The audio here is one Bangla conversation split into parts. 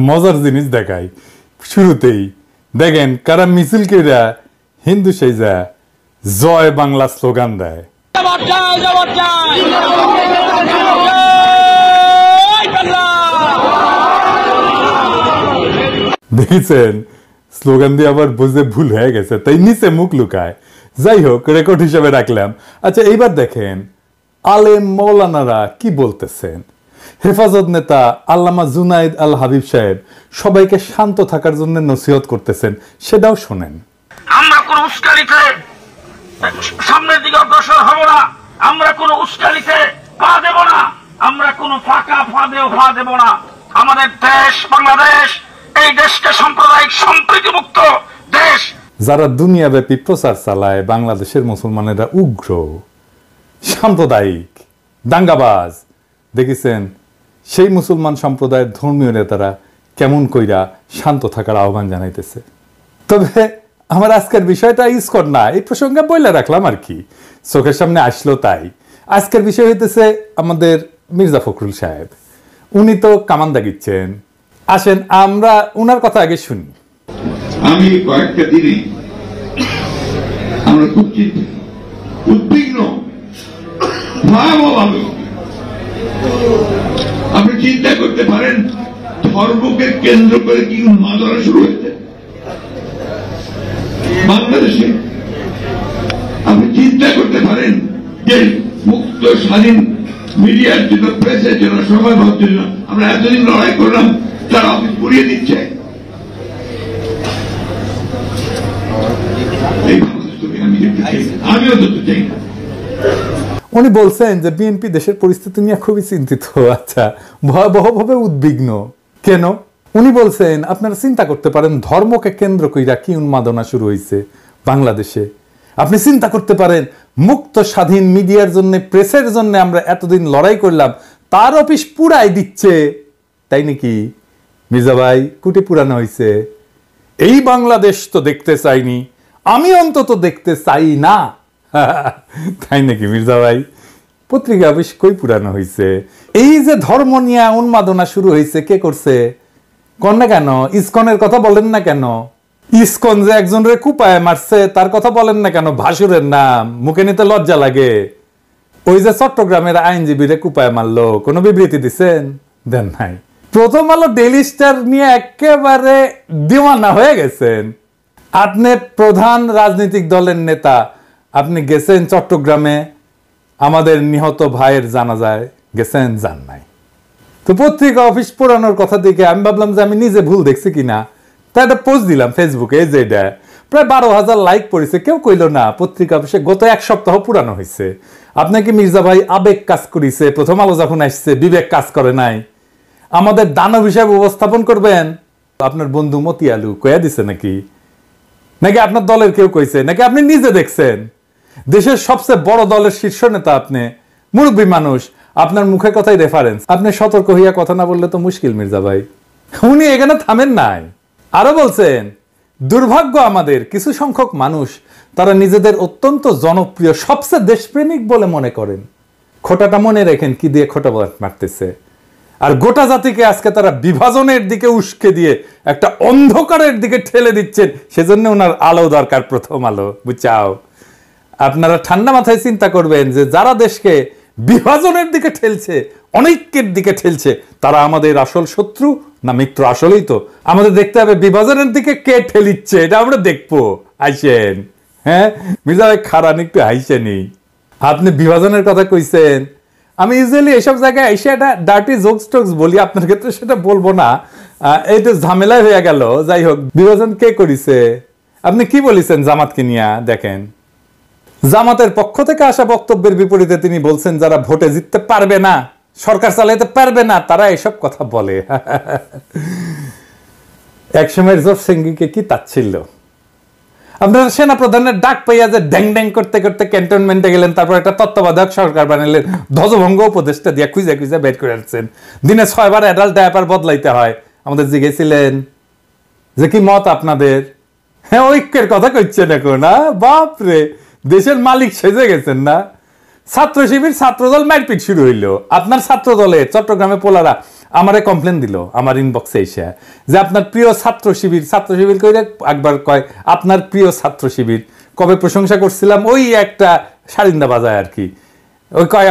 মজার জিনিস দেখাই শুরুতেই দেখেন কারা মিছিল কইরা হিন্দু সেজা জয় বাংলা স্লোগান দেয়। দেখেছেন স্লোগান দিয়ে আবার বুঝে ভুল হয়ে গেছে, তাই নিচে মুখ লুকায়। যাই হোক, রেকর্ড হিসেবে রাখলাম। আচ্ছা, এইবার দেখেন আলেম মৌলানারা কি বলতেছেন। হেফাজত নেতা আল্লামা জুনাইদ আল হাবিব সাহেব সবাইকে শান্ত থাকার জন্য নসিহত করতেছেন, সেটাও শোনেন। আমরা কোন উস্কানিতে সামনের দিকে অগ্রসর হব না, আমরা কোন উস্কানিতে পা দেব না, আমরা কোন ফাঁকা ফাঁদেও পা দেব না। আমাদের দেশ বাংলাদেশ, এই দেশকে সাম্প্রদায়িক সম্প্রীতি মুক্ত দেশ। যারা দুনিয়াব্যাপী প্রচার চালায় বাংলাদেশের মুসলমানেরা উগ্র, সাম্প্রদায়িক, দাঙ্গাবাজ, দেখেছেন সেই মুসলমান সম্প্রদায়ের ধর্মীয় নেতারা কেমন কইরা শান্ত থাকার আহ্বান জানাইতেছে। তবে আমার আজকের বিষয়টা ইসকন না, এই প্রসঙ্গে বইলে রাখলাম আর কি, চোখের সামনে আসলো তাই। আজকের বিষয় হইতেছে আমাদের মির্জা ফখরুল সাহেব। উনি তো কামান দাগিচ্ছেন। আসেন আমরা উনার কথা আগে শুনি। আমি কয়েকটা দিনে আমরা খুব উদ্বিগ্ন, ভয়াবহভাবে। আপনি চিন্তা করতে পারেন ধর্মকে কেন্দ্র করে কি উন্মাদনা শুরু হয়েছে বাংলাদেশে। আপনি চিন্তা করতে পারেন যে মুক্ত স্বাধীন মিডিয়ার জন্য, প্রেসের জন্য, সময় ভাবার জন্য আমরা এতদিন লড়াই করলাম, তারা অফিস পুড়িয়ে দিচ্ছে। আমিও তো চাই না। উনি বলছেন যে বিএনপি দেশের পরিস্থিতি নিয়ে খুবই চিন্তিত। আচ্ছা, ভয়াবহভাবে উদ্বিগ্ন কেন? উনি বলছেন আপনারা চিন্তা করতে পারেন ধর্মকে কেন্দ্র কইরা কি উন্মাদনা শুরু হয়েছে বাংলাদেশে। আপনি চিন্তা করতে পারেন মুক্ত স্বাধীন মিডিয়ার জন্য, প্রেসের জন্য আমরা এতদিন লড়াই করলাম, তার অফিস পুরাই দিচ্ছে। তাই নাকি মির্জা ভাই? কুটি পুরানো হয়েছে। এই বাংলাদেশ তো দেখতে চাইনি, আমি অন্তত দেখতে চাই না। তাই নাকি মির্জা ভাই? পত্রিকা অফিস কই পুরানো হয়েছে? এই যে ধর্ম নিয়ে উন্মাদনা শুরু হয়েছে, কে করছে? কন না কেন? ইসকনের কথা বলেন না কেন? ইসকন যে একজন রে কুপায় মারছে তার কথা বলেন না কেন? ভাসুরের নাম মুখে নিতে লজ্জা লাগে। ওই যে চট্টগ্রামের আইনজীবীরে কুপায় মারলো, কোনো বিবৃতি দিচ্ছেন? দেন নাই। প্রথম আলো ডেইলি স্টার নিয়ে একেবারে দিওয়ানা হয়ে গেছেন। আপনি প্রধান রাজনৈতিক দলের নেতা, আপনি গেছেন চট্টগ্রামে আমাদের নিহত ভাইয়ের জানাজায় গেছেন? যান নাই। তো পত্রিকা অফিস পোড়ানোর কথা দেখে আমি ভাবলাম যে আমি নিজে ভুল দেখছি কিনা, তাই একটা পোস্ট দিলাম ফেসবুকে। এই যে এটা প্রায় 12,000 লাইক পড়েছে। কেউ কইল না পত্রিকা অফিসে গত এক সপ্তাহ পুরানো হয়েছে। আপনাকে মির্জা ভাই আবেগ কাজ করেছে, প্রথম আলো যখন আসছে বিবেক কাজ করে নাই। আমাদের দানব হিসাবে উপস্থাপন করবেন। আপনার বন্ধু মতি আলু কয়া দিছে নাকি? নাকি আপনার দলের কেউ কইছে? নাকি আপনি নিজে দেখছেন? দেশের সবচেয়ে বড় দলের শীর্ষ নেতা আপনি, মুরব্বী মানুষ, আপনার মুখের কথাই রেফারেন্স। আপনি সতর্ক হইয়া কথা না বললে তো মুশকিল মির্জা ভাই। উনি এখানে থামেন নাই, আরো বলছেন দুর্ভাগ্য আমাদের কিছু সংখ্যক মানুষ, তারা নিজেদের অত্যন্ত জনপ্রিয়, সবচেয়ে দেশপ্রেমিক বলে মনে করেন। খোটাটা মনে রেখেন কি দিয়ে খোটা মারতেছে। আর গোটা জাতিকে আজকে তারা বিভাজনের দিকে উস্কে দিয়ে একটা অন্ধকারের দিকে ঠেলে দিচ্ছেন। সেজন্য ওনার আলো দরকার, প্রথম আলো, বুঝাও। আপনারা ঠান্ডা মাথায় চিন্তা করবেন যে যারা দেশকে বিভাজনের দিকে ঠেলছে, অনৈক্যের দিকে ঠেলছে, তারা আমাদের আসল শত্রু না মিত্র? আসলেই তো আমাদের দেখতে হবে বিভাজনের দিকে কে ঠেলিচ্ছে, এটা আমরা দেখবো। আইসেন, হ্যাঁ মির্জা ভাই খারান একটু হাইসেনি। আপনি বিভাজনের কথা কইছেন, আমি ইউজুয়ালি এইসব জায়গায় এসে একটা ডার্টি জোকস টোকস বলি, আপনার ক্ষেত্রে সেটা বলবো না, এইটা ঝামেলায় হয়ে গেল। যাই হোক, বিভাজন কে করিছে? আপনি কি বলেছেন জামাতকে নিয়ে? দেখেন, জামাতের পক্ষ থেকে আসা বক্তব্যের বিপরীতে তিনি বলছেন যারা ভোটে জিততে পারবে না, সরকার চালাইতে পারবে না, তারা এসব কথা বলে। একসময়ের জোর সিংকে কি তাচ্ছিল্য! আপনারা সেনা প্রধানের ডাক পাইয়া যে ড্যাং ড্যাং করতে করতে ক্যান্টনমেন্টে গেলেন, তারপর একটা তত্ত্বাবধায়ক সরকার বানালেন, ধ্বজভঙ্গ উপদেষ্টা দিয়ে খুঁজে খুঁজে বের করে আসছেন। দিনে 6 বার অ্যাডাল্ট ডায়াপার বদলাইতে হয়। আমাদের জিজ্ঞেসিলেন যে কি মত আপনাদের? হ্যাঁ, ঐক্যের কথা কইছেন এখন। বাপরে, দেশের মালিক সেজে গেছেন না? ছাত্র শিবির ছাত্রদল মারপিট শুরু হইলো। আপনার ছাত্র দলে চট্টগ্রামে পোলারা আমারে কমপ্লেন দিল আমার ইনবক্সে এসে যে আপনার প্রিয় ছাত্র শিবির কইলে একবার কয় আপনার প্রিয় ছাত্র শিবির, কবে প্রশংসা করছিলাম ওই একটা সারিন্দা বাজায় আর কি, ওই কয়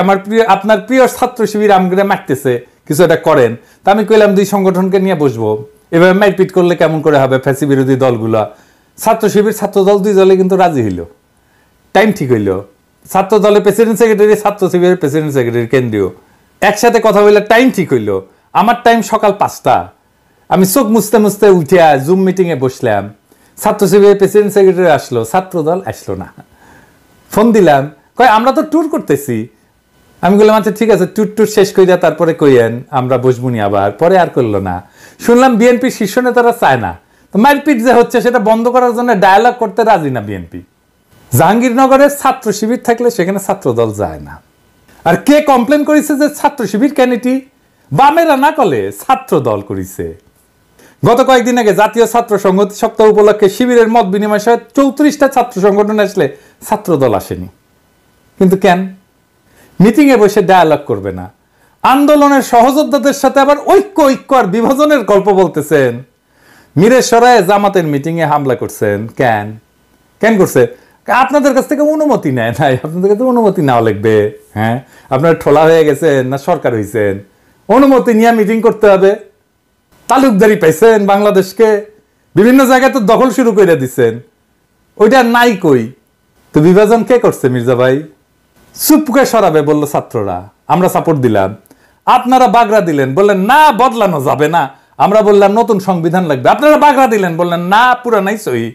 আপনার প্রিয় ছাত্র শিবির আমগরে মারতেছে, কিছু একটা করেন। তা আমি কইলাম দুই সংগঠনকে নিয়ে বসবো, এভাবে মারপিট করলে কেমন করে হবে, ফ্যাসি বিরোধী দলগুলা। ছাত্র শিবির ছাত্র দল দুই দলে কিন্তু রাজি হইল, টাইম ঠিক হইল। ছাত্র দলের প্রেসিডেন্ট সেক্রেটারি, ছাত্র শিবিরের প্রেসিডেন্ট সেক্রেটারি কেন্দ্রীয় একসাথে কথা বললে টাইম ঠিক হইল। আমার টাইম সকাল 5টা, আমি চোখ মুছতে উঠিয়া জুম মিটিং এ বসলাম। ছাত্র শিবিরের প্রেসিডেন্ট সেক্রেটারি আসলো, ছাত্র দল আসলো না। ফোন দিলাম, কয় আমরা তো ট্যুর করতেছি। আমি বললাম আচ্ছা ঠিক আছে, ট্যুর শেষ কইরা তারপরে কইয়েন, আমরা বসবুনি আবার। পরে আর করলো না। শুনলাম বিএনপি শীর্ষ নেতারা চায় না, তো মারপিট যে হচ্ছে সেটা বন্ধ করার জন্য ডায়ালগ করতে রাজি না বিএনপি। জাহাঙ্গীরনগরের ছাত্র শিবির থাকলে সেখানে ছাত্র দল যায় না। আর কে কমপ্লেন করেছে যে ছাত্র শিবির কেন এটি? বামেরা না করলে ছাত্র দল করেছে। গত কয়েকদিন আগে জাতীয় ছাত্র সংহতি সপ্তাহ উপলক্ষে শিবিরের মত বিনিময় সহ 34টা ছাত্র সংগঠন আসলে ছাত্র দল আসেনি। কিন্তু কেন? মিটিং এ বসে ডায়ালগ করবে না, আন্দোলনের সহযোদ্ধাদের সাথে আবার ঐক্য আর বিভাজনের গল্প বলতেছেন। মিরেশ্বরায় জামাতের মিটিং এ হামলা করছেন কেন করছে? আপনাদের কাছ থেকে অনুমতি নেয় নাই, আপনাদের কাছে অনুমতি নেওয়া লাগবে। হ্যাঁ, আপনারা ঠোলা হয়ে গেছেন না সরকার হয়েছেন, অনুমতি নিয়ে মিটিং করতে হবে। তালুকদারি পাইছেন বাংলাদেশকে, বিভিন্ন জায়গায় তো দখল শুরু করে দিচ্ছেন, ওইটা নাই কই। তো বিভাজন কে করছে মির্জা ভাই? চুপকে সরাবে বললো ছাত্ররা, আমরা সাপোর্ট দিলাম। আপনারা বাগড়া দিলেন, বললেন না বদলানো যাবে না। আমরা বললাম নতুন সংবিধান লাগবে। আপনারা বাগড়া দিলেন, বললেন না পুরানাই সহি,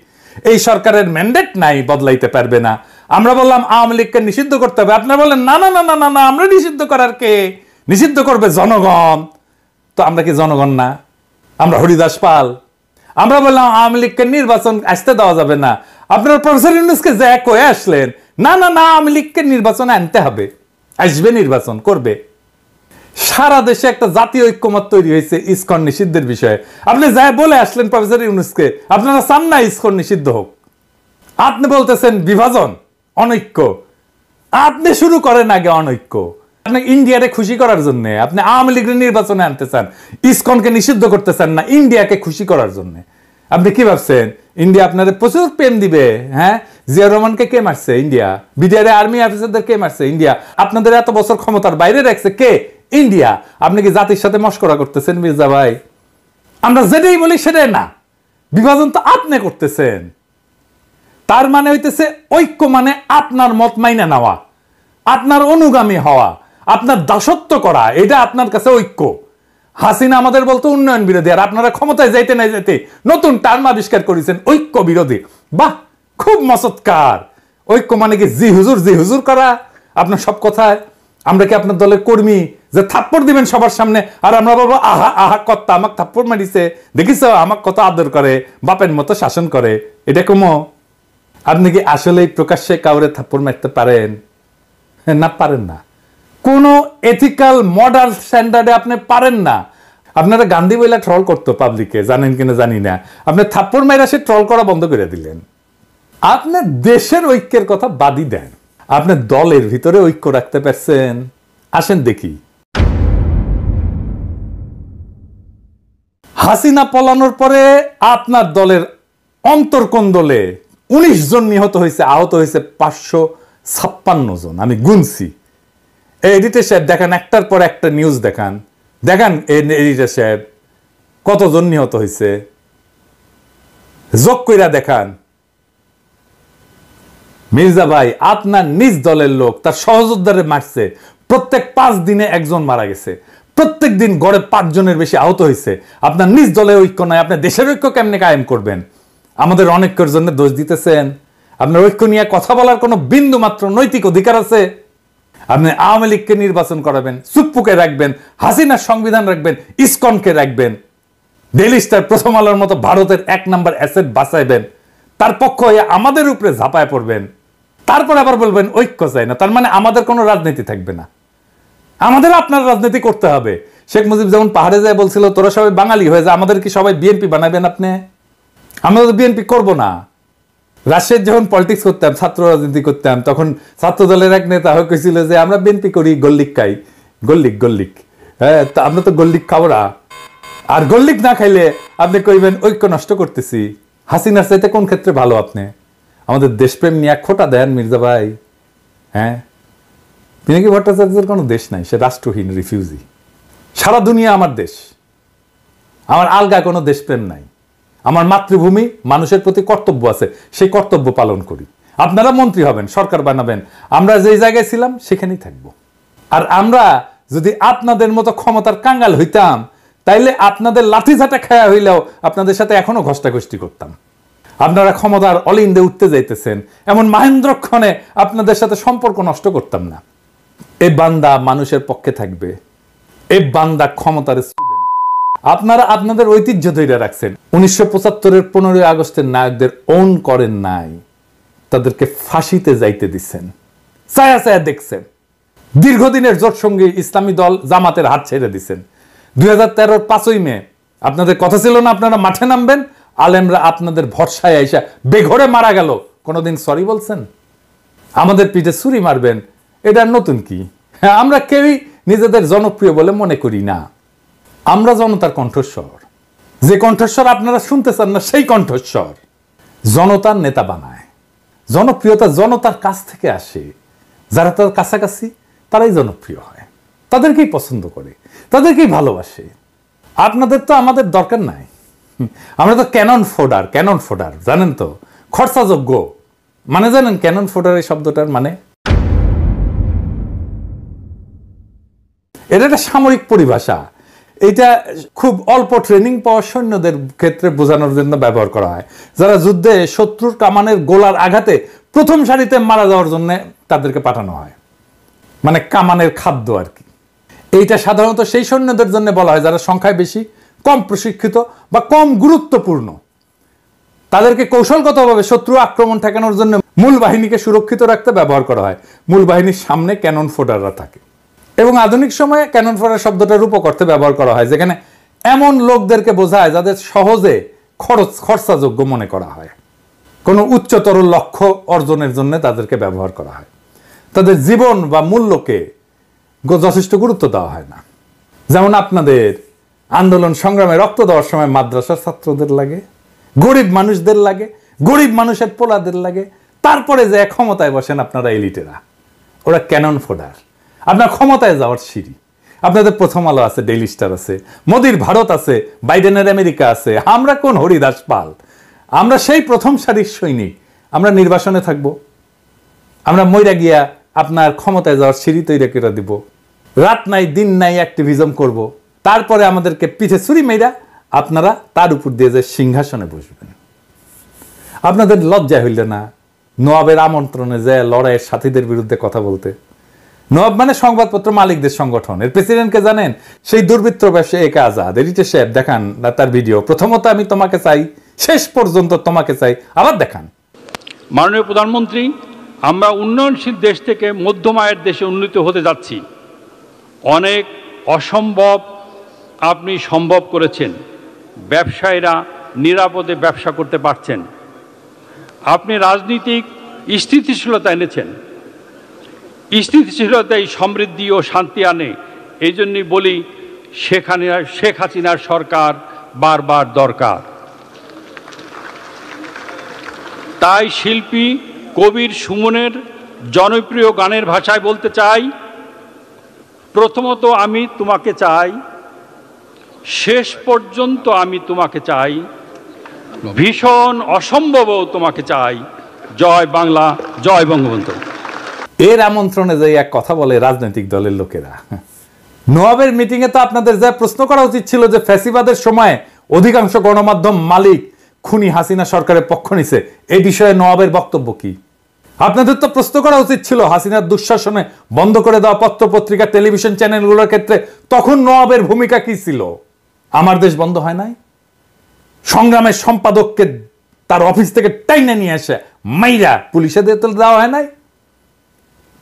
এই সরকারের ম্যান্ডেট নাই, বদলাইতে পারবে না। আমরা বললাম আওয়ামী লীগকে নিষিদ্ধ করতে হবে। আপনারা বললেন না না না না না না, আমরা নিষিদ্ধ করার কে, নিষিদ্ধ করবে জনগণ। তো আমরা কি জনগণ না? আমরা হরিদাস পাল? আমরা বললাম আওয়ামী লীগকে নির্বাচন আসতে দেওয়া যাবে না। আপনারা প্রফেসর ইউনূসকে যে কয়ে আসলেন না না না আওয়ামী লীগকে নির্বাচনে আনতে হবে, আসবে, নির্বাচন করবে। সারা দেশে একটা জাতীয় ঐক্যমত তৈরি হয়েছে ইসকন নিষিদ্ধের বিষয়ে। আপনি যা বলে আসলেন প্রফেসর ইউনূসকে, আপনারা চান না ইসকন নিষিদ্ধ হোক। আপনি বলতেছেন বিভাজন, অনৈক্য। আপনি শুরু করেন আগে অনৈক্য। আপনি ইন্ডিয়ারে খুশি করার জন্য আপনি আওয়ামী লীগের নির্বাচনে আনতে চান, ইসকনকে নিষিদ্ধ করতে চান না, ইন্ডিয়াকে খুশি করার জন্য। আপনি কি ভাবছেন ইন্ডিয়া আপনাদের প্রচুর প্রেম দিবে? হ্যাঁ, জিয়া রহমানকে কে মারছে? ইন্ডিয়া। বিডিআর আর্মি অফিসারদের কে মারছে? ইন্ডিয়া। আপনাদের এত বছর ক্ষমতার বাইরে রাখছে কে? ইন্ডিয়া। আপনি কি জাতির সাথে মশকরা করতেছেন মির্জা ভাই? আমরা যেটাই বলি সেটাই না, বিভাজন তো আপনি করতেছেন। তার মানে হইতেছে ঐক্য মানে আপনার মত মাইনা নেওয়া, আপনার অনুগামী হওয়া, আপনার দাসত্ব করা, এটা আপনার কাছে ঐক্য। হাসিনা আমাদের বলতো উন্নয়ন বিরোধী, আর আপনারা ক্ষমতায় যাইতে না যাইতে নতুন টার্ম আবিষ্কার করেছেন ঐক্য বিরোধী। বাহ, খুব মসৎকার। ঐক্য মানে কি জি হুজুর করা আপনার সব কথায়? আমরা কি আপনার দলের কর্মী যে থাপ্পড় দিবেন সবার সামনে আর আমরা বলবো আহা আহা কর্তা আমাকে থাপ্পড় মারিছে, দেখিস আমাকে কত আদর করে, বাপের মতো শাসন করে? এটা কমো? আপনি কি আসলেই প্রকাশ্যে কাউরে থাপ্পড় মারতে পারেন? না, পারেন না। কোন এথিক্যাল মডাল স্ট্যান্ডার্ডে আপনি পারেন না। আপনারা গান্ধী বইলা ট্রল করতো পাবলিকে, জানেন কিনা জানি না। আপনি থাপ্পড় মাইরা সে ট্রল করা বন্ধ করে দিলেন। আপনি দেশের ঐক্যের কথা বাদই দেন, আপনি দলের ভিতরে ঐক্য রাখতে পারছেন? আসেন দেখি। হাসিনা পলানোর পরে আপনার দলের অন্তর্কোন্দলে 19 জন নিহত হয়েছে, আহত হয়েছে 556 জন। আমি গুনছি। এডিটর সাহেব দেখান, একটার পর একটা নিউজ দেখান এডিটর সাহেব কতজন নিহত হয়েছে, যোগ কইরা দেখান। মির্জা ভাই, আপনার নিজ দলের লোক তার সহযোদ্ধারে মারছে, প্রত্যেক 5 দিনে একজন মারা গেছে, প্রত্যেক দিন গড়ে 5 জনের বেশি আহত হয়েছে। আপনার নিজ দলের ঐক্য নয়, আপনি দেশের ঐক্য কেমনে কায়েম করবেন? আমাদের অনেকের জন্য দোষ দিতেছেন। আপনার ঐক্য নিয়ে কথা বলার কোনো বিন্দু মাত্র নৈতিক অধিকার আছে? আপনি আওয়ামী লীগকে নির্বাচন করাবেন, চুপ্পুকে রাখবেন, হাসিনার সংবিধান রাখবেন, ইসকনকে রাখবেন, ডেইলি স্টার, প্রথম আলোর মতো ভারতের 1 নম্বর অ্যাসেট বাঁচাইবেন, তার পক্ষ হয়ে আমাদের উপরে ঝাঁপায় পড়বেন, তারপর আবার বলবেন ঐক্য চাই না। তার মানে আমাদের কোনো রাজনীতি থাকবে না, আমাদের আপনার রাজনীতি করতে হবে। শেখ মুজিব যেমন পাহাড়ে যায় বলছিল তোরা সবাই বাঙালি হয়ে যায়, আমাদের কি সবাই বিএনপি বানাবেন আপনি? আমরা তো বিএনপি করবো না। রাজশাহীর যখন পলিটিক্স করতাম, ছাত্র রাজনীতি করতাম, তখন ছাত্র দলের এক নেতা হয়ে কইছিল যে আমরা বিএনপি করি গল্লিক খাই, গল্লিক হ্যাঁ, আমরা তো গল্লিক খাবো না, আর গল্লিক না খাইলে আপনি কইবেন ঐক্য নষ্ট করতেছি। হাসিনার চাইতে কোন ক্ষেত্রে ভালো আপনি? আমাদের দেশপ্রেম নিয়ে খোটা দেন মির্জা ভাই। হ্যাঁ, পিনাকি ভট্টাচার্যের কোনো দেশ নাই, সে রাষ্ট্রহীন রিফিউজি। সারা দুনিয়া আমার দেশ, আমার আলগা কোনো দেশপ্রেম নাই। আমার মাতৃভূমি, মানুষের প্রতি কর্তব্য আছে, সেই কর্তব্য পালন করি। আপনারা মন্ত্রী হবেন, সরকার বানাবেন, আমরা যেই জায়গায় ছিলাম সেখানেই থাকবো। আর আমরা যদি আপনাদের মতো ক্ষমতার কাঙ্গাল হইতাম, তাইলে আপনাদের লাঠিঝাঁটা খায়া হইলেও আপনাদের সাথে এখনো ঘষ্টাঘষ্টি করতাম। আপনারা ক্ষমতার অলিন্দে উঠতে যাইতেছেন, এমন মাহেন্দ্রক্ষণে আপনাদের সাথে সম্পর্ক নষ্ট করতাম না। এই বান্দা মানুষের পক্ষে থাকবে, এই বান্দা ক্ষমতার স্টুডেন্ট। আপনারা আপনাদের ঐতিহ্য ধরে রাখছেন। 1975-এর 15 আগস্টের নায়কদের ওন করেন নাই, তাদেরকে ফাঁসিতে যাইতে দিচ্ছেন, ছায়া ছায়া দেখছেন। দীর্ঘদিনের জোট সঙ্গী ইসলামী দল জামাতের হাত ছেড়ে দিচ্ছেন। 2013-র 5ই মে আপনাদের কথা ছিল না আপনারা মাঠে নামবেন, আলেমরা আপনাদের ভরসায় আইসা বেঘরে মারা গেল। কোনোদিন সরি বলছেন? আমাদের পিঠে ছুরি মারবেন, এটা নতুন কি? হ্যাঁ, আমরা কেউই নিজেদের জনপ্রিয় বলে মনে করি না। আমরা জনতার কণ্ঠস্বর, যে কণ্ঠস্বর আপনারা শুনতে চান না সেই কণ্ঠস্বর। জনতার নেতা বানায়, জনপ্রিয়তা জনতার কাছ থেকে আসে। যারা তার কাছাকাছি তারাই জনপ্রিয় হয়, তাদেরকেই পছন্দ করে, তাদেরকেই ভালোবাসে। আপনাদের তো আমাদের দরকার নাই। আমরা তো ক্যানন ফোডার, জানেন তো, খরচাযোগ্য। মানে জানেন ক্যানন ফোডার এই শব্দটার মানে? এটা একটা সামরিক পরিভাষা। এটা খুব অল্প ট্রেনিং পাওয়া সৈন্যদের ক্ষেত্রে বোঝানোর জন্য ব্যবহার করা হয়, যারা যুদ্ধে শত্রুর কামানের গোলার আঘাতে প্রথম সারিতে মারা যাওয়ার জন্য তাদেরকে পাঠানো হয়, মানে কামানের খাদ্য আর কি। এইটা সাধারণত সেই সৈন্যদের জন্য বলা হয় যারা সংখ্যায় বেশি, কম প্রশিক্ষিত বা কম গুরুত্বপূর্ণ। তাদেরকে কৌশলগতভাবে শত্রু আক্রমণ ঠেকানোর জন্য মূল বাহিনীকে সুরক্ষিত রাখতে ব্যবহার করা হয়। মূল বাহিনীর সামনে ক্যানন ফোডাররা থাকে, এবং আধুনিক সময়ে ক্যানন ফোডার শব্দটা রূপক অর্থে ব্যবহার করা হয়, যেখানে এমন লোকদেরকে বোঝায় যাদের সহজে খরচাযোগ্য মনে করা হয়। কোনো উচ্চতর লক্ষ্য অর্জনের জন্য তাদেরকে ব্যবহার করা হয়। তাদের জীবন বা মূল্যকে যথেষ্ট গুরুত্ব দেওয়া হয় না। যেমন আপনাদের আন্দোলন সংগ্রামে রক্ত দেওয়ার সময় মাদ্রাসার ছাত্রদের লাগে, গরিব মানুষদের লাগে, গরিব মানুষের পোলাদের লাগে। তারপরে যে ক্ষমতায় বসেন আপনারা এলিটেরা, ওরা ক্যানন ফোডার। আপনার ক্ষমতায় যাওয়ার সিঁড়ি। আপনাদের প্রথম আলো আছে, ডেইলি স্টার আছে, মোদির ভারত আছে, বাইডেনের আমেরিকা আছে। আমরা কোন হরিদাস পাল? আমরা সেই প্রথম সারির সৈনিক। আমরা নির্বাসনে থাকবো, আমরা মইরা গিয়া আপনার ক্ষমতায় যাওয়ার সিঁড়ি তৈরি করে দিব। রাত নাই দিন নাই অ্যাক্টিভিজম করব, তারপরে আমাদেরকে পিঠে ছুরি মেয়েরা আপনারা তার উপর দিয়ে যে সিংহাসনে বসবেন। আপনাদের লজ্জা হইল না নওয়াবের আমন্ত্রণে যে লড়াইয়ের সাথীদের বিরুদ্ধে কথা বলতে? নওয়াব মানে সংবাদপত্র মালিকদের সংগঠন, এর প্রেসিডেন্টকে জানেন? সেই দুর্বৃত্ত ব্যবসায়ী একে আজাদ। এডিটর সাহেব দেখান তার ভিডিও। প্রথমত আমি তোমাকে চাই, শেষ পর্যন্ত তোমাকে চাই, আবার দেখান। মাননীয় প্রধানমন্ত্রী, আমরা উন্নয়নশীল দেশ থেকে মধ্যম আয়ের দেশে উন্নীত হতে যাচ্ছি। অনেক অসম্ভব আপনি সম্ভব করেছেন। ব্যবসায়ীরা নিরাপদে ব্যবসা করতে পারছেন। আপনি রাজনীতিক স্থিতিশীলতা এনেছেন। স্থিতিশীলতাই সমৃদ্ধি ও শান্তি আনে। এই জন্যই বলি শেখ হাসিনার সরকার বারবার দরকার। তাই শিল্পী কবির সুমনের জনপ্রিয় গানের ভাষায় বলতে চাই, প্রথমত আমি তোমাকে চাই, শেষ পর্যন্ত আমি তোমাকে চাই, ভীষণ অসম্ভবও তোমাকে চাই। জয় বাংলা, জয় বঙ্গবন্ধু। এর আমন্ত্রণে যে এক কথা বলে রাজনৈতিক দলের লোকেরা। নওয়াবের মিটিংয়ে তো আপনাদের যা প্রশ্ন করা উচিত ছিল যে ফ্যাসিবাদের সময় অধিকাংশ গণমাধ্যম মালিক খুনি হাসিনা সরকারের পক্ষ নিছে, এই বিষয়ে নওয়াবের বক্তব্য কি? আপনাদের তো প্রশ্ন করা উচিত ছিল হাসিনার দুঃশাসনে বন্ধ করে দেওয়া পত্র পত্রিকা টেলিভিশন চ্যানেলগুলোর ক্ষেত্রে তখন নওয়াবের ভূমিকা কি ছিল? আমার দেশ বন্ধ হয় নাই? সংগ্রামের সম্পাদককে তার অফিস থেকে টাইনে নিয়ে আসে মাইরা পুলিশে দেওয়া হয় নাই?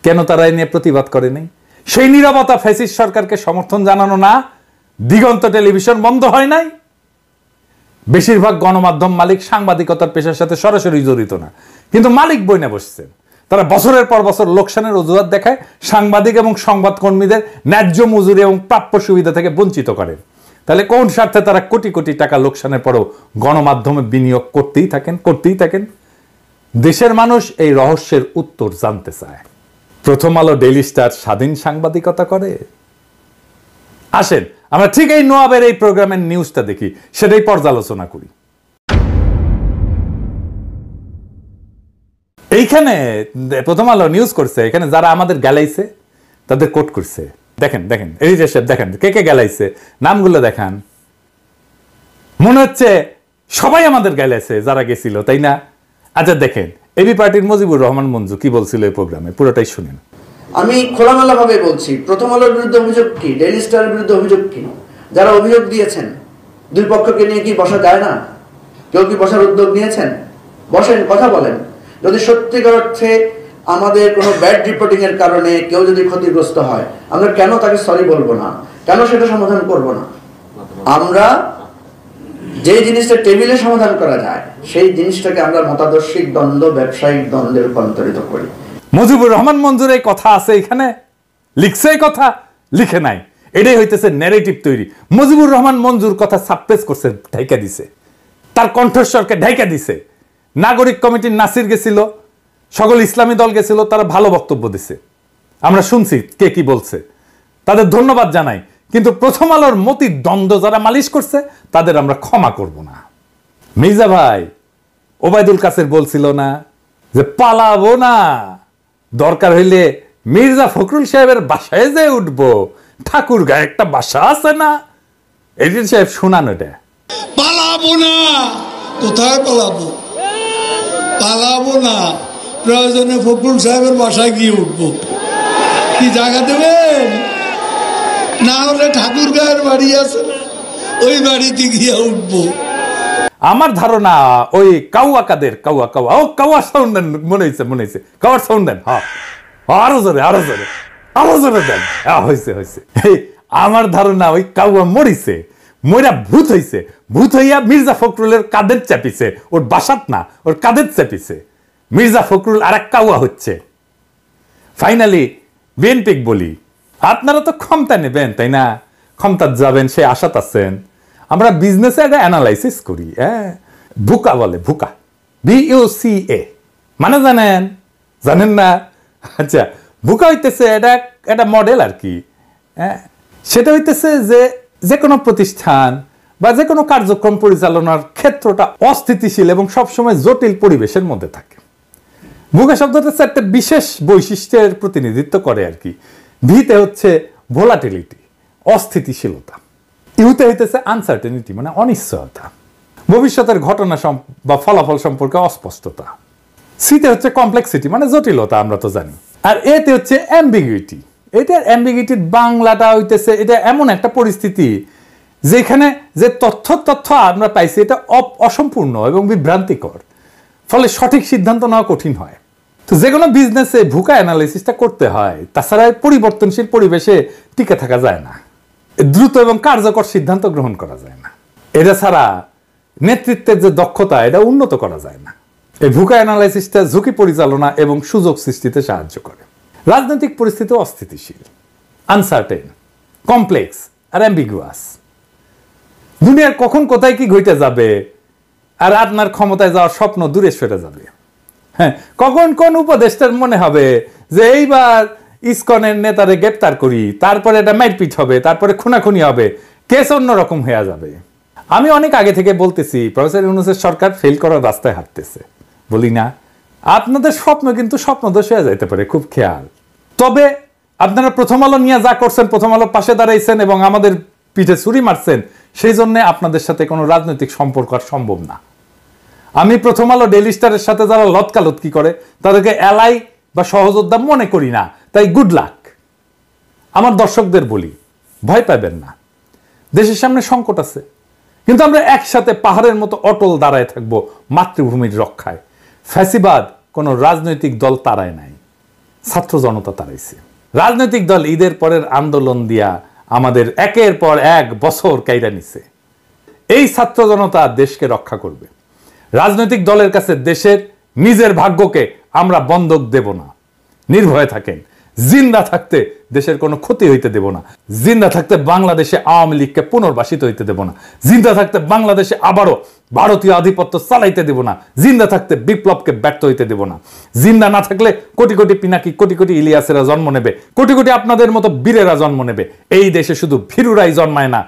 কেন তারা এই নিয়ে প্রতিবাদ করে নাই? সেই নীরবতা ফ্যাসিস্ট সরকারকে সমর্থন জানানো না? দিগন্ত টেলিভিশন বন্ধ হয় নাই? বেশিরভাগ গণমাধ্যম মালিক সাংবাদিকতার পেশার সাথে সরাসরি জড়িত না, কিন্তু মালিক বইনে বসছেন। তারা বছরের পর বছর লোকসানের অজুহাত দেখায় সাংবাদিক এবং সংবাদকর্মীদের ন্যায্য মজুরি এবং প্রাপ্য সুবিধা থেকে বঞ্চিত করে। তাহলে কোন স্বার্থে তারা কোটি কোটি টাকা লোকসানের পরেও গণমাধ্যমে বিনিয়োগ করতেই থাকেন? দেশের মানুষ এই রহস্যের উত্তর জানতে চায়। প্রথম আলো, ডেইলি স্টার স্বাধীন সাংবাদিকতা করে? আসেন আমরা ঠিক এই নোয়াবের এই প্রোগ্রামের নিউজটা দেখি, সেটাই পর্যালোচনা করি। এইখানে প্রথম আলো নিউজ করছে, এখানে যারা আমাদের গেলাইছে তাদের কোট করছে। দেখেন এডিটর সাহেব, দেখেন কে গেলাইছে, নামগুলো দেখান। মনে হচ্ছে সবাই আমাদের গেলাইছে যারা গেছিল, তাই না? আচ্ছা দেখেন, এবি পার্টির মুজিবুর রহমান মঞ্জু কি বলছিল এই প্রোগ্রামে, পুরোটাই শুনেন। আমি খোলামেলা ভাবে বলছি, প্রথম আলোর বিরুদ্ধে অভিযোগ কি, ডেইলি স্টারের বিরুদ্ধে অভিযোগ কি? যারা অভিযোগ দিয়েছেন দুই পক্ষকে নিয়ে কি বসা যায় না? কেউ কি বসার উদ্যোগ নিয়েছেন? বসেন, কথা বলেন। যদি সত্যিকার অর্থে আমাদের কোনো ব্যাড রিপোর্টিং এর কারণে কেউ যদি ক্ষতিগ্রস্ত হয়, আমরা কেন তাকে সরি বলবো না? কেন সেটা সমাধান করব না? আমরা যে জিনিসটা টেবিলে সমাধান করা যায় সেই জিনিসটাকে আমরা মতাদর্শিক দ্বন্দ্ব, ব্যবসায়িক দ্বন্দ্বে রূপান্তরিত করি। মুজিবুর রহমান মঞ্জুর এই কথা আছে এখানে, লিখছে এই কথা, লিখে নাই। এটাই হইতেছে ন্যারেটিভ তৈরি। মুজিবুর রহমান মঞ্জুর কথা সাপ্রেস করছে, ঢাইকা দিছে, তার কণ্ঠস্বরকে ঢাইকা দিছে। নাগরিক কমিটির নাসির গেছিল, সকল ইসলামী দল গেছিল, তারা ভালো বক্তব্য দিছে, আমরা শুনছি কে কি বলছে, তাদের ধন্যবাদ জানাই। কিন্তু প্রথম আলোর মতির দ্বন্দ্ব যারা মালিশ করছে তাদের আমরা ক্ষমা করব না। মির্জা ভাই ওবায়দুল কাসের বলছিল না যে পালাবো না, দরকার হইলে মির্জা ফখরুল সাহেবের বাসায় যে উঠবো, ঠাকুর গায়ে একটা বাসা আছে না? এডিটর সাহেব শোনান এটা। পালাবো না, কোথায় পালাবো? পালাবো না, প্রয়োজনে ফখরুল সাহেবের বাসায় গিয়ে উঠবো। কি জায়গা দেবেন? না হলে ঠাকুর গায়ের বাড়ি আছে না, ওই বাড়িতে গিয়ে উঠবো। আমার ধারণা ওই কাউয়া কাদের কাউয়া সাউন্ড দেন, মনে হয়েছে কাউয়ার সাউন্ড দেন। হ্যাঁ, আরো জোরে দেন। হয়েছে। আমার ধারণা ওই কাউয়া মইরা ভূত হইয়া মির্জা ফখরুলের কাদের চাপিছে, ওর বাসাত না, ওর কাদের চাপিছে। মির্জা ফখরুল আর এক কাউয়া হচ্ছে। ফাইনালি বিএনপি বলি, আপনারা তো ক্ষমতা নেবেন, তাই না? ক্ষমতা যাবেন সে আশাত আছেন। আমরা বিজনেসে একটা অ্যানালাইসিস করি, ভুকা বলে, ভুকা, BUCA মানে জানেন না? আচ্ছা, ভুকা হইতেছে এটা মডেল আর কি। সেটা হইতেছে যে কোনো প্রতিষ্ঠান বা যে কোনো কার্যক্রম পরিচালনার ক্ষেত্রটা অস্থিতিশীল এবং সবসময় জটিল পরিবেশের মধ্যে থাকে। ভুকা শব্দটা একটা বিশেষ বৈশিষ্ট্যের প্রতিনিধিত্ব করে আর কি। ভিতে হচ্ছে ভোলাটিলিটি, অস্থিতিশীলতা। ইউতে হইতেছে আনসার্টেনিটি, মানে অনিশ্চয়তা, ভবিষ্যতের ঘটনা বা ফলাফল সম্পর্কে অস্পষ্টতা। সিতে হচ্ছে কমপ্লেক্সিটি, মানে জটিলতা, আমরা তো জানি। আর এতে হচ্ছে অ্যাম্বিগুইটি। এটার অ্যাম্বিগুইটির বাংলাটা হইতেছে এটা এমন একটা পরিস্থিতি যেখানে যে তথ্য আমরা পাইছি এটা অসম্পূর্ণ এবং বিভ্রান্তিকর, ফলে সঠিক সিদ্ধান্ত নেওয়া কঠিন হয়। তো যে কোনো বিজনেসে ভুকা অ্যানালাইসিসটা করতে হয়, তাছাড়া পরিবর্তনশীল পরিবেশে টিকে থাকা যায় না, দ্রুত এবং কার্যকর সিদ্ধান্ত গ্রহণ করা যায় না। এটা ছাড়া নেতৃত্বের যে দক্ষতা এটা উন্নত করা যায় না। এই ভুকা অ্যানালাইসিসটা ঝুঁকি পরিচালনা এবং সুযোগ সৃষ্টিতে সাহায্য করে। রাজনৈতিক পরিস্থিতি অস্থিতিশীল, আনসার্টেন, কমপ্লেক্স আর অ্যাম্বিগুয়াস। দুনিয়ার কখন কোথায় কি ঘটে যাবে আর আপনার ক্ষমতায় যাওয়ার স্বপ্ন দূরে সরে যাবে। হ্যাঁ, কখন কোন উপদেষ্টার মনে হবে যে এইবার ইসকনের নেতারে গ্রেপ্তার করি, তারপরে এটা মারপিট হবে, তারপরে খুনাখুনি হবে, কেস অন্যরকম হয়ে যাবে। আমি অনেক আগে থেকে বলতেছি প্রফেসর ইউনূসের সরকার ফেল করার রাস্তায় হাঁটতেছে, বলি না? আপনাদের স্বপ্ন কিন্তু স্বপ্নদোষ হয়ে যাইতে পারে, খুব খেয়াল। তবে আপনারা প্রথম আলো নিয়ে যা করছেন, প্রথম আলো পাশে দাঁড়াইছেন এবং আমাদের পিঠে ছুরি মারছেন, সেই জন্য আপনাদের সাথে কোনো রাজনৈতিক সম্পর্ক আর সম্ভব না। আমি প্রথম আলো, ডেইলি স্টারের সাথে যারা লতকালতকি করে তাদেরকে এলাই বা সহযোদ্ধা মনে করি না, তাই গুড লাক। আমার দর্শকদের বলি, ভয় পাবেন না, দেশের সামনে সংকট আছে, কিন্তু আমরা একসাথে পাহাড়ের মতো অটল দাঁড়ায় থাকবো মাতৃভূমির রক্ষায়। ফ্যাসিবাদ কোন রাজনৈতিক দল তাড়ায় নাই, ছাত্র জনতা তাড়াইছে। রাজনৈতিক দল ঈদের পরের আন্দোলন দিয়া আমাদের একের পর এক বছর কাইরা নিছে। এই ছাত্র জনতা দেশকে রক্ষা করবে। রাজনৈতিক দলের কাছে দেশের নিজের ভাগ্যকে আমরা বন্ধক দেব না। নির্ভয়ে থাকেন। জিন্দা থাকতে দেশের কোনো ক্ষতি হইতে দেব না। জিন্দা থাকতে বাংলাদেশে আওয়ামী লীগকে পুনর্বাসিত হইতে দেব না। জিন্দা থাকতে বাংলাদেশে আবারও ভারতীয় আধিপত্য চালাইতে দেব না। জিন্দা থাকতে বিপ্লবকে ব্যর্থ হইতে দেব না। জিন্দা না থাকলে কোটি কোটি পিনাকি, কোটি কোটি ইলিয়াসেরা জন্ম নেবে, কোটি কোটি আপনাদের মতো বীরেরা জন্ম নেবে। এই দেশে শুধু ভীরুরাই জন্মায় না।